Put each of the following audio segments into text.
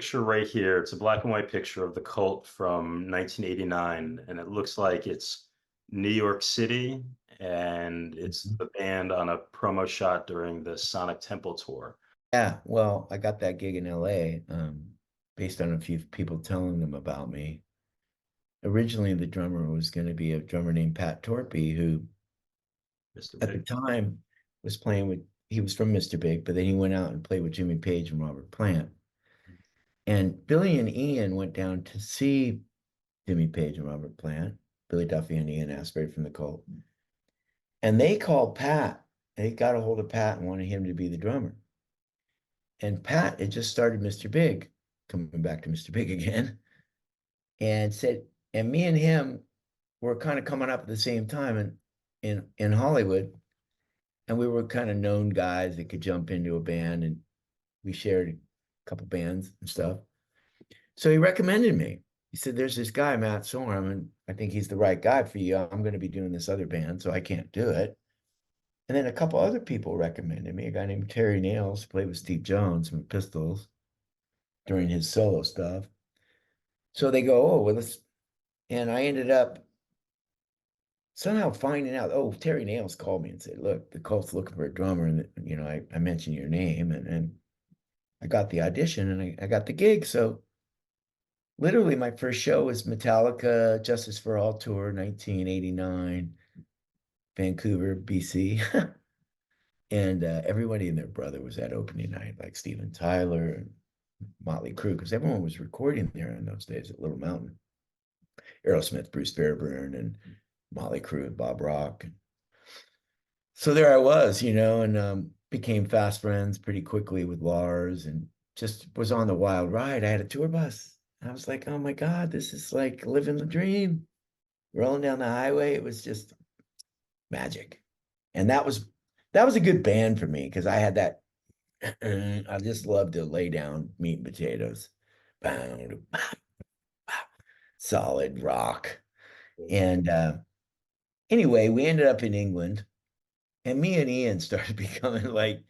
Picture right here. It's a black and white picture of the Cult from 1989, and it looks like it's New York City, and it's Mhm. the band on a promo shot during the Sonic Temple tour. Yeah, well, I got that gig in LA, based on a few people telling them about me. Originally, the drummer was going to be a drummer named Pat Torpey, who Mr. at the Big. time was playing with, he was from Mr. Big, but then he went out and played with Jimmy Page and Robert Plant. And Billy and Ian went down to see Jimmy Page and Robert Plant, Billy Duffy and Ian Astbury from the Cult. And they called Pat. They got a hold of Pat and wanted him to be the drummer. And Pat had just started Mr. Big, coming back to Mr. Big again, and said, and me and him were kind of coming up at the same time in Hollywood. And we were kind of known guys that could jump into a band, and we shared a couple bands and stuff. So he recommended me. He said, there's this guy, Matt Sorum, and I think he's the right guy for you. I'm going to be doing this other band, so I can't do it. And then a couple other people recommended me. A guy named Terry Nails played with Steve Jones from Pistols during his solo stuff. So they go, oh, well, let's, and I ended up somehow finding out, oh, Terry Nails called me and said, look, the Cult's looking for a drummer. And, I mentioned your name and I got the audition and I got the gig. So literally my first show was Metallica Justice for All Tour, 1989, Vancouver, BC. And everybody and their brother was at opening night, like Steven Tyler and Motley Crue, because everyone was recording there in those days at Little Mountain. Aerosmith, Bruce Fairbairn, and Motley Crue, and Bob Rock. So there I was, and became fast friends pretty quickly with Lars, and just was on the wild ride. I had a tour bus. I was like, oh my God, this is like living the dream. Rolling down the highway, it was just magic. And that was a good band for me because I had that. I just love to lay down meat and potatoes. Solid rock. And anyway, we ended up in England, and me and Ian started becoming like,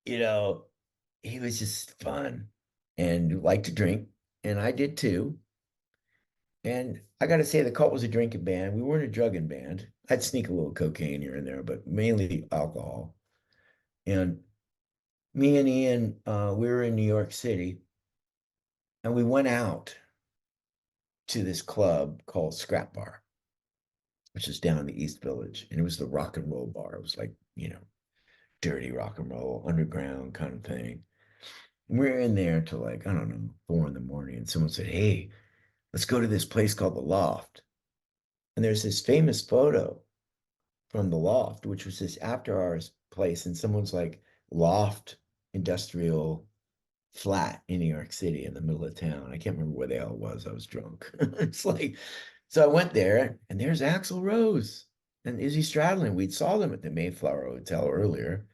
you know, he was just fun and liked to drink, and I did too. And I got to say, the Cult was a drinking band. We weren't a drugging band. I'd sneak a little cocaine here and there, but mainly alcohol. And me and Ian, we were in New York City, and we went out to this club called Scrap Bar, which is down in the East Village, and it was the rock and roll bar. It was like, dirty rock and roll, underground kind of thing. And we were in there till like, I don't know, 4 in the morning. And someone said, hey, let's go to this place called the Loft. And there's this famous photo from the Loft, which was this after hours place. And someone's like, Loft Industrial Flat in New York City in the middle of town. I can't remember where the hell it was. I was drunk. It's like, so I went there and there's Axl Rose and Izzy Stradlin. We'd saw them at the Mayflower Hotel earlier.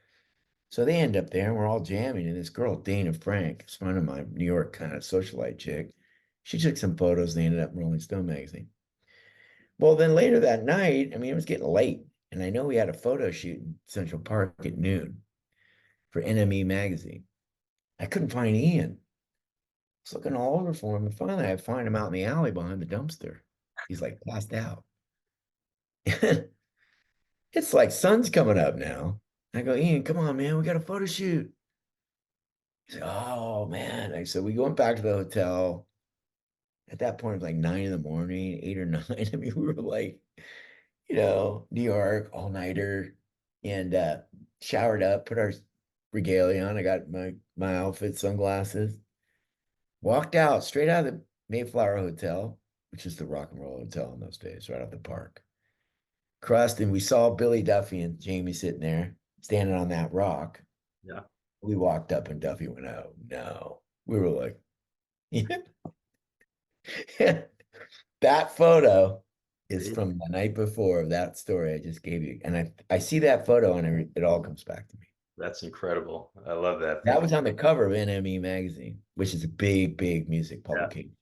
So they end up there and we're all jamming. And this girl, Dana Frank, is one of my New York kind of socialite chick. She took some photos. They ended up in Rolling Stone magazine. Well, then later that night, I mean, it was getting late. And I know we had a photo shoot in Central Park at noon for NME Magazine. I couldn't find Ian. I was looking all over for him. And finally, I find him out in the alley behind the dumpster. He's like passed out. It's like sun's coming up now. I go, Ian, come on, man. We got a photo shoot. He's like, oh, man. So we went back to the hotel. At that point, it was like 9 in the morning, 8 or 9. I mean, we were like, New York, all-nighter, and showered up, put our regalia on. I got my outfit, sunglasses, walked out straight out of the Mayflower Hotel, which is the rock and roll hotel in those days, right off the park. Crossed, and we saw Billy Duffy and Jamie sitting there, standing on that rock. Yeah. We walked up, and Duffy went, "Oh no!" We were like, that photo is See? from the night before of that story I just gave you. And I see that photo and it all comes back to me. That's incredible. I love that. That Thank was on the cover of NME Magazine, which is a big, big music you. Yeah. publication.